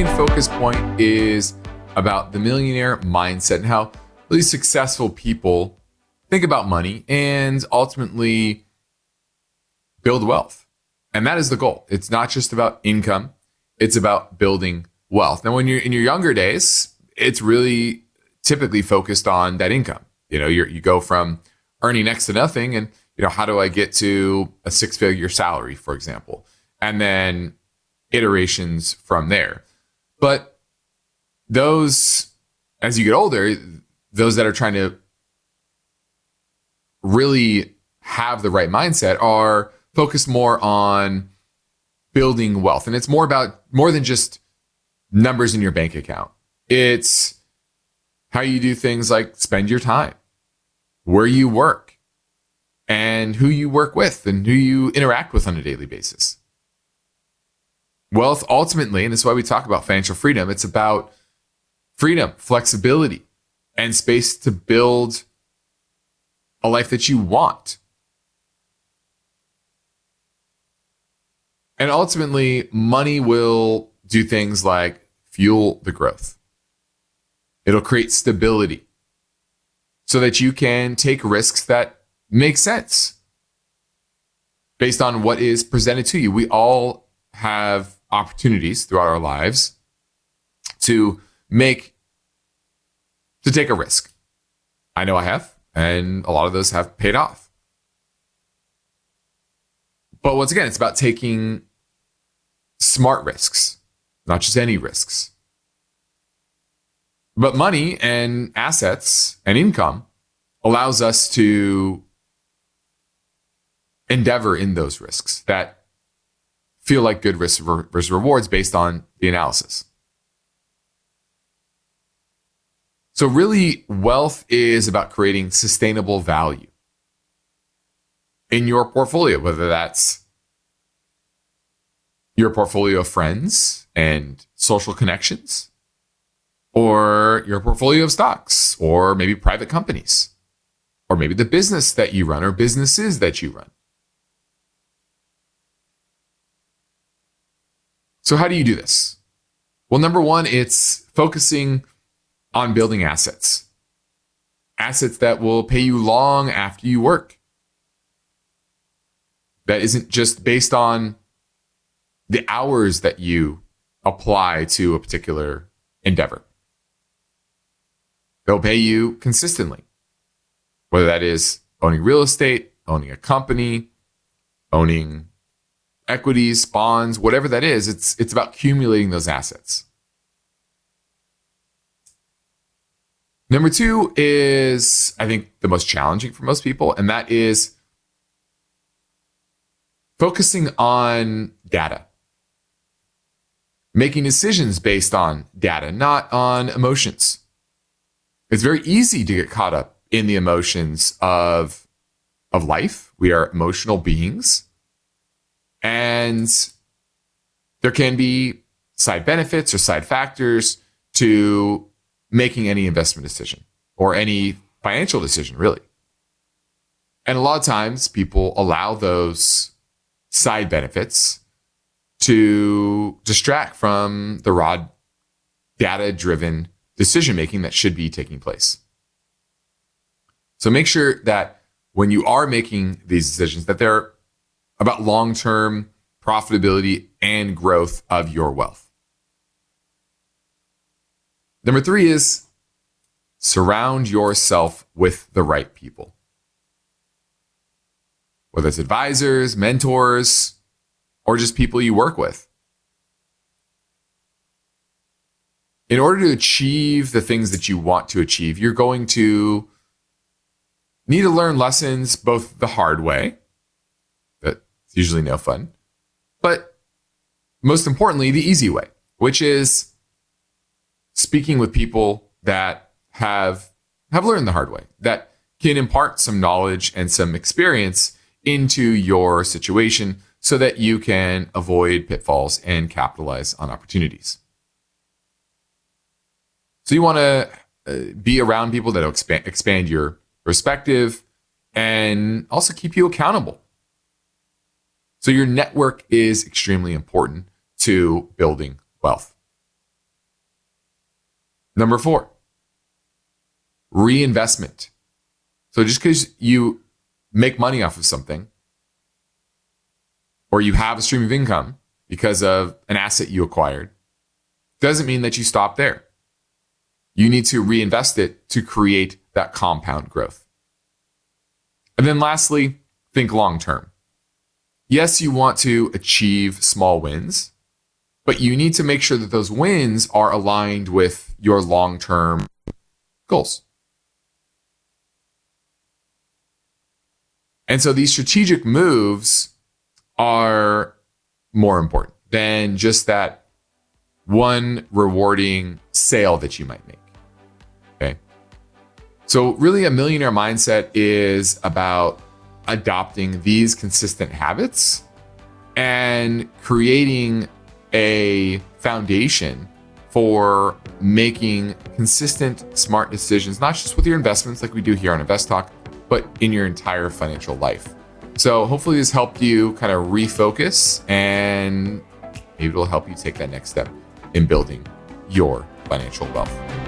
main focus point is about the millionaire mindset and how really successful people think about money and ultimately build wealth. And that is the goal. It's not just about income. It's about building wealth. Now, when you're in your younger days, it's really typically focused on that income. You go from earning next to nothing and, how do I get to a 6-figure salary, for example, and then iterations from there. But those, as you get older, those that are trying to really have the right mindset are focused more on building wealth. And it's more than just numbers in your bank account. It's how you do things like spend your time, where you work, and who you work with and who you interact with on a daily basis. Wealth ultimately, and this is why we talk about financial freedom, it's about freedom, flexibility, and space to build a life that you want. And ultimately, money will do things like fuel the growth. It'll create stability so that you can take risks that make sense based on what is presented to you. We all have opportunities throughout our lives to take a risk. I know I have, and a lot of those have paid off. But once again, it's about taking smart risks, not just any risks. But money and assets and income allows us to endeavor in those risks that feel like good risks versus rewards based on the analysis. So really, wealth is about creating sustainable value in your portfolio, whether that's your portfolio of friends and social connections, or your portfolio of stocks, or maybe private companies, or maybe the business that you run or businesses that you run. So how do you do this? Well, number one, it's focusing on building assets that will pay you long after you work. That isn't just based on the hours that you apply to a particular endeavor. They'll pay you consistently, whether that is owning real estate, owning a company, owning equities, bonds, whatever that is. It's about accumulating those assets. Number two is, I think, the most challenging for most people, and that is focusing on data. Making decisions based on data, not on emotions. It's very easy to get caught up in the emotions of life. We are emotional beings. And there can be side benefits or side factors to making any investment decision or any financial decision, really. And a lot of times people allow those side benefits to distract from the raw data-driven decision-making that should be taking place. So make sure that when you are making these decisions, that they're about long-term profitability and growth of your wealth. Number three is surround yourself with the right people. Whether it's advisors, mentors, or just people you work with. In order to achieve the things that you want to achieve, you're going to need to learn lessons both the hard way, that's usually no fun, but most importantly, the easy way, which is speaking with people that have learned the hard way, that can impart some knowledge and some experience into your situation so that you can avoid pitfalls and capitalize on opportunities. So you want to be around people that will expand your perspective and also keep you accountable. So your network is extremely important to building wealth. Number 4, reinvestment. So just because you make money off of something, or you have a stream of income because of an asset you acquired, doesn't mean that you stop there. You need to reinvest it to create that compound growth. And then lastly, think long term. Yes, you want to achieve small wins, but you need to make sure that those wins are aligned with your long-term goals. And so these strategic moves are more important than just that one rewarding sale that you might make. Okay. So really a millionaire mindset is about adopting these consistent habits and creating a foundation for making consistent, smart decisions, not just with your investments like we do here on InvestTalk, but in your entire financial life. So hopefully this helped you kind of refocus, and maybe it'll help you take that next step in building your financial wealth.